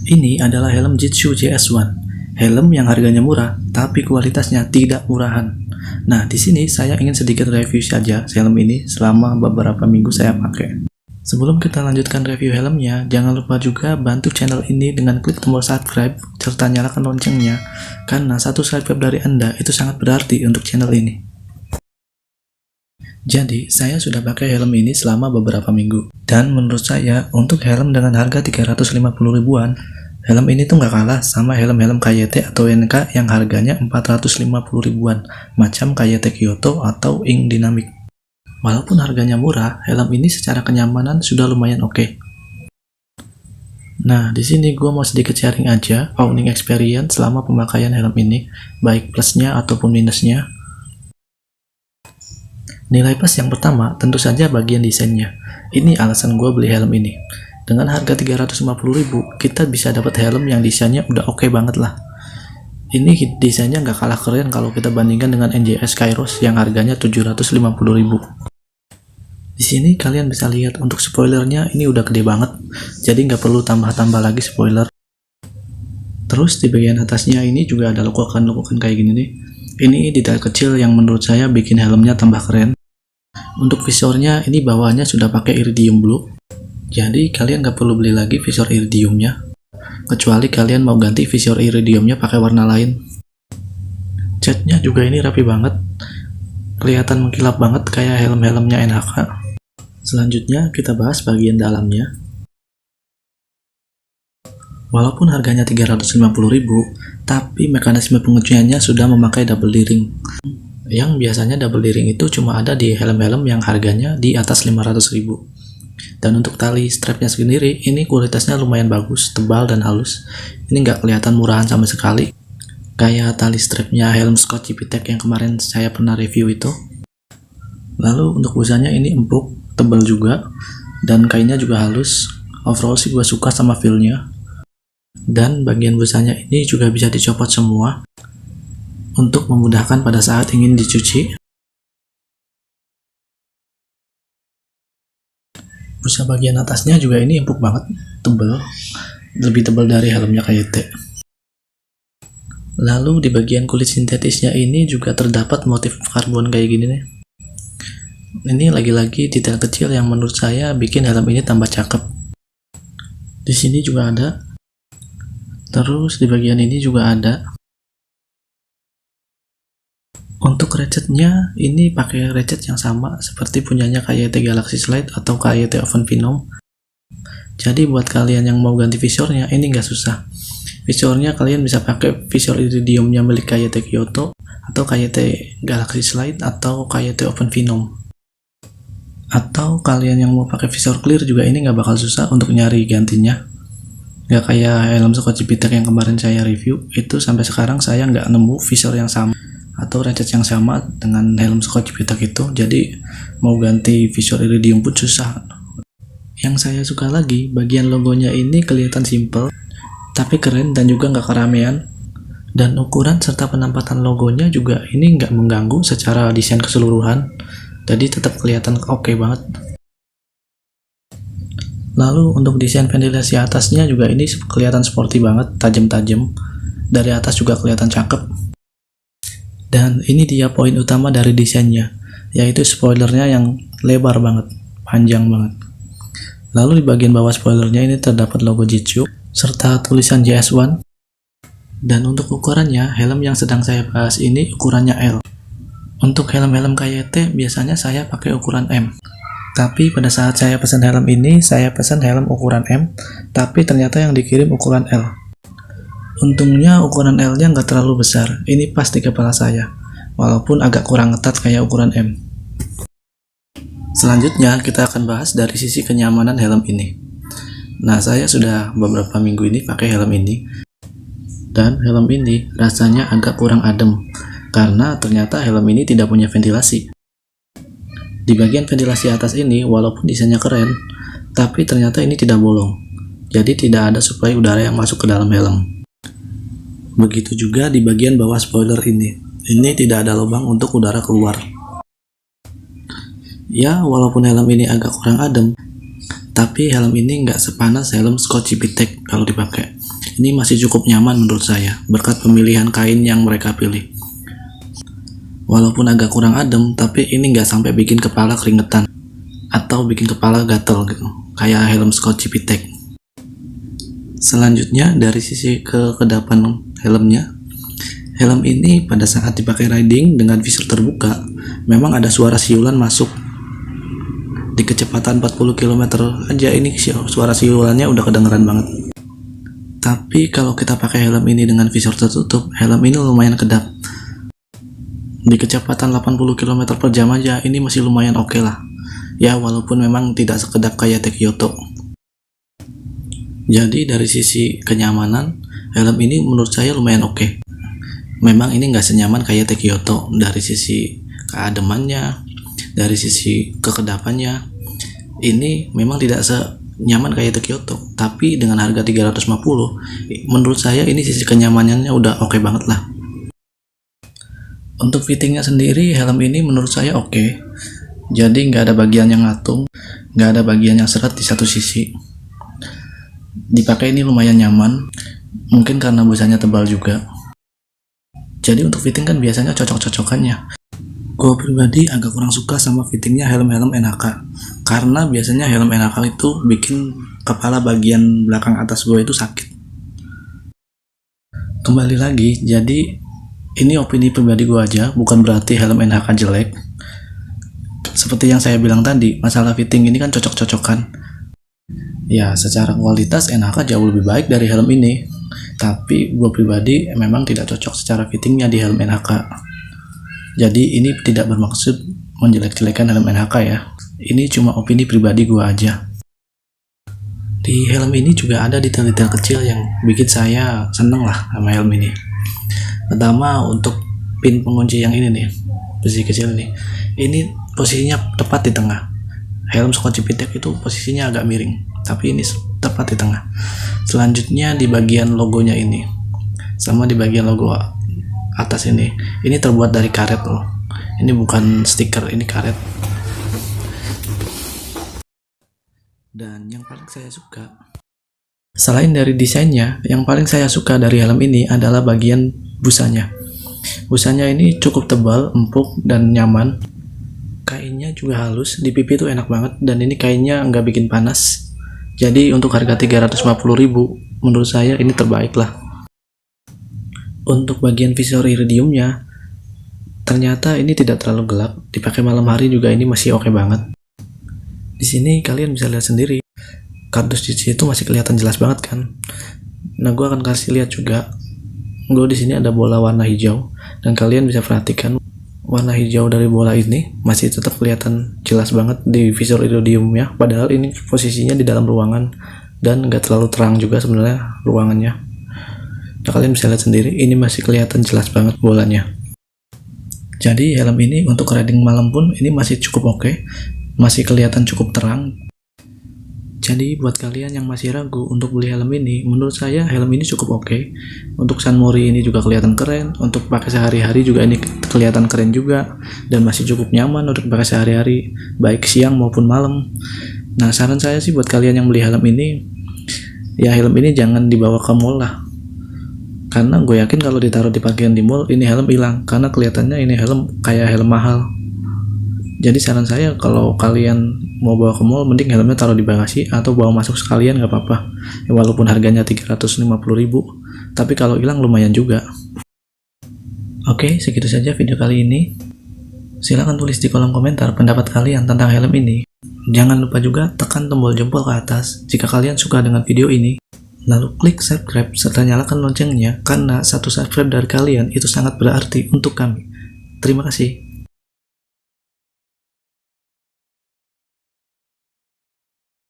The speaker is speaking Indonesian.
Ini adalah helm Jitsu JS1, helm yang harganya murah, tapi kualitasnya tidak murahan. Nah, di sini saya ingin sedikit review saja helm ini selama beberapa minggu saya pakai. Sebelum kita lanjutkan review helmnya, jangan lupa juga bantu channel ini dengan klik tombol subscribe serta nyalakan loncengnya, karena satu subscribe dari Anda itu sangat berarti untuk channel ini. Jadi, saya sudah pakai helm ini selama beberapa minggu. Dan menurut saya, untuk helm dengan harga 350 ribuan, helm ini tuh nggak kalah sama helm-helm KYT atau NK yang harganya 450 ribuan, macam KYT Kyoto atau Ink Dynamic. Walaupun harganya murah, helm ini secara kenyamanan sudah lumayan oke. Nah, di sini gue mau sedikit sharing aja owning experience selama pemakaian helm ini, baik plusnya ataupun minusnya. Nilai plus yang pertama tentu saja bagian desainnya. Ini alasan gue beli helm ini. Dengan harga 350 ribu, kita bisa dapat helm yang desainnya udah oke banget lah. Ini desainnya nggak kalah keren kalau kita bandingkan dengan NJS Kairos yang harganya 750 ribu. Di sini kalian bisa lihat untuk spoilernya ini udah gede banget, jadi nggak perlu tambah-tambah lagi spoiler. Terus di bagian atasnya ini juga ada lekukan-lekukan kayak gini nih. Ini detail kecil yang menurut saya bikin helmnya tambah keren. Untuk visornya ini bawahnya sudah pakai iridium blue, jadi kalian nggak perlu beli lagi visor iridiumnya, kecuali kalian mau ganti visor iridiumnya pakai warna lain. Catnya juga ini rapi banget, kelihatan mengkilap banget kayak helm-helmnya NHK. Selanjutnya kita bahas bagian dalamnya. Walaupun harganya 350 ribu, tapi mekanisme pengecualiannya sudah memakai double D-ring. Yang biasanya double D-ring itu cuma ada di helm-helm yang harganya di atas 500 ribu. Dan untuk tali strapnya sendiri, ini kualitasnya lumayan bagus, tebal dan halus. Ini nggak kelihatan murahan sama sekali, kayak tali strapnya helm Scott GP-Tech yang kemarin saya pernah review itu. Lalu untuk busanya ini empuk, tebal juga, dan kainnya juga halus. Overall sih gue suka sama feel-nya. Dan bagian busanya ini juga bisa dicopot semua untuk memudahkan pada saat ingin dicuci. Busa bagian atasnya juga ini empuk banget, tebal, lebih tebal dari helmnya KYT. Lalu di bagian kulit sintetisnya ini juga terdapat motif karbon kayak gini nih. Ini lagi-lagi detail kecil yang menurut saya bikin helm ini tambah cakep. Di sini juga ada. Terus di bagian ini juga ada. Untuk ratchetnya ini pakai ratchet yang sama seperti punyanya KYT Galaxy Slide atau KYT Oven Phenom. Jadi buat kalian yang mau ganti visornya ini nggak susah. Visornya kalian bisa pakai visor iridiumnya milik KYT Kyoto atau KYT Galaxy Slide atau KYT Oven Phenom. Atau kalian yang mau pakai visor clear juga ini nggak bakal susah untuk nyari gantinya. Nggak kayak helm Scott GP-Tech yang kemarin saya review, itu sampai sekarang saya nggak nemu visor yang sama atau ratchet yang sama dengan helm Scott GP-Tech itu, jadi mau ganti visor iridium pun susah. Yang saya suka lagi, bagian logonya ini kelihatan simple tapi keren dan juga nggak keramaian, dan ukuran serta penampatan logonya juga ini nggak mengganggu secara desain keseluruhan, jadi tetap kelihatan oke banget. Lalu untuk desain ventilasi atasnya juga ini kelihatan sporty banget, tajam-tajam, dari atas juga kelihatan cakep. Dan ini dia poin utama dari desainnya, yaitu spoilernya yang lebar banget, panjang banget. Lalu di bagian bawah spoilernya ini terdapat logo Jitsu serta tulisan JS1. Dan untuk ukurannya, helm yang sedang saya bahas ini ukurannya L. Untuk helm-helm KYT biasanya saya pakai ukuran M. Tapi pada saat saya pesan helm ini, saya pesan helm ukuran M, tapi ternyata yang dikirim ukuran L. Untungnya ukuran L-nya nggak terlalu besar, ini pas di kepala saya, walaupun agak kurang ketat kayak ukuran M. Selanjutnya kita akan bahas dari sisi kenyamanan helm ini. Nah, saya sudah beberapa minggu ini pakai helm ini, dan helm ini rasanya agak kurang adem, karena ternyata helm ini tidak punya ventilasi. Di bagian ventilasi atas ini, walaupun desainnya keren, tapi ternyata ini tidak bolong, jadi tidak ada suplai udara yang masuk ke dalam helm. Begitu juga di bagian bawah spoiler ini tidak ada lubang untuk udara keluar. Ya, walaupun helm ini agak kurang adem, tapi helm ini nggak sepanas helm Scott GP-Tech kalau dipakai. Ini masih cukup nyaman menurut saya, berkat pemilihan kain yang mereka pilih. Walaupun agak kurang adem, tapi ini nggak sampai bikin kepala keringetan atau bikin kepala gatel gitu, kayak helm Scott Civitek. Selanjutnya dari sisi kekedapan helmnya, helm ini pada saat dipakai riding dengan visor terbuka, memang ada suara siulan masuk. Di kecepatan 40 km aja ini suara siulannya udah kedengeran banget. Tapi kalau kita pakai helm ini dengan visor tertutup, helm ini lumayan kedap. Di kecepatan 80 km per jam aja ini masih lumayan oke lah. Ya walaupun memang tidak sekedap kayak Kyoto. Jadi dari sisi kenyamanan, helm ini menurut saya lumayan oke. Memang ini nggak senyaman kayak Kyoto dari sisi keademannya, dari sisi kekedapannya. Ini memang tidak senyaman kayak Kyoto, tapi dengan harga 350, menurut saya ini sisi kenyamanannya udah oke banget lah. Untuk fittingnya sendiri, helm ini menurut saya oke. Jadi nggak ada bagian yang ngatung, nggak ada bagian yang seret di satu sisi. Dipakai ini lumayan nyaman, mungkin karena busanya tebal juga. Jadi untuk fitting kan biasanya cocok-cocokannya. Gue pribadi agak kurang suka sama fittingnya helm-helm NHK, karena biasanya helm NHK itu bikin kepala bagian belakang atas gue itu sakit. Kembali lagi, jadi ini opini pribadi gue aja, bukan berarti helm NHK jelek. Seperti yang saya bilang tadi, masalah fitting ini kan cocok-cocokan. Ya, secara kualitas NHK jauh lebih baik dari helm ini. Tapi gue pribadi memang tidak cocok secara fittingnya di helm NHK. Jadi ini tidak bermaksud menjelek-jelekan helm NHK ya. Ini cuma opini pribadi gue aja. Di helm ini juga ada detail-detail kecil yang bikin saya seneng lah sama helm ini. Pertama, untuk pin pengunci yang ini nih, posisi kecil ini posisinya tepat di tengah. Helm Scott Civitek itu posisinya agak miring, tapi ini tepat di tengah. Selanjutnya di bagian logonya ini, sama di bagian logo atas ini terbuat dari karet loh. Ini bukan stiker, ini karet. Dan yang paling saya suka, selain dari desainnya, yang paling saya suka dari helm ini adalah bagian busanya. Busanya ini cukup tebal, empuk, dan nyaman. Kainnya juga halus, di pipi tuh enak banget, dan ini kainnya nggak bikin panas. Jadi untuk harga 350.000, menurut saya ini terbaik lah. Untuk bagian visor iridiumnya, ternyata ini tidak terlalu gelap. Dipakai malam hari juga ini masih oke banget. Di sini kalian bisa lihat sendiri, kardus di situ masih kelihatan jelas banget kan. Nah, gue akan kasih lihat juga. Gue di sini ada bola warna hijau, dan kalian bisa perhatikan warna hijau dari bola ini masih tetap kelihatan jelas banget di visor iridiumnya. Padahal ini posisinya di dalam ruangan dan nggak terlalu terang juga sebenarnya ruangannya. Nah, kalian bisa lihat sendiri, ini masih kelihatan jelas banget bolanya. Jadi helm ini untuk riding malam pun ini masih cukup oke, masih kelihatan cukup terang. Jadi buat kalian yang masih ragu untuk beli helm ini, menurut saya helm ini cukup oke. Untuk San Mori ini juga kelihatan keren, untuk pakai sehari-hari juga ini kelihatan keren juga, dan masih cukup nyaman untuk pakai sehari-hari, baik siang maupun malam. Nah, saran saya sih buat kalian yang beli helm ini, ya helm ini jangan dibawa ke mall lah. Karena gue yakin kalau ditaruh di parkiran di mall, ini helm hilang, karena kelihatannya ini helm kayak helm mahal. Jadi saran saya kalau kalian mau bawa ke mall, mending helmnya taruh di bagasi atau bawa masuk sekalian nggak apa-apa. Ya, walaupun harganya 350.000, tapi kalau hilang lumayan juga. Oke, segitu saja video kali ini. Silahkan tulis di kolom komentar pendapat kalian tentang helm ini. Jangan lupa juga tekan tombol jempol ke atas jika kalian suka dengan video ini. Lalu klik subscribe serta nyalakan loncengnya, karena satu subscribe dari kalian itu sangat berarti untuk kami. Terima kasih.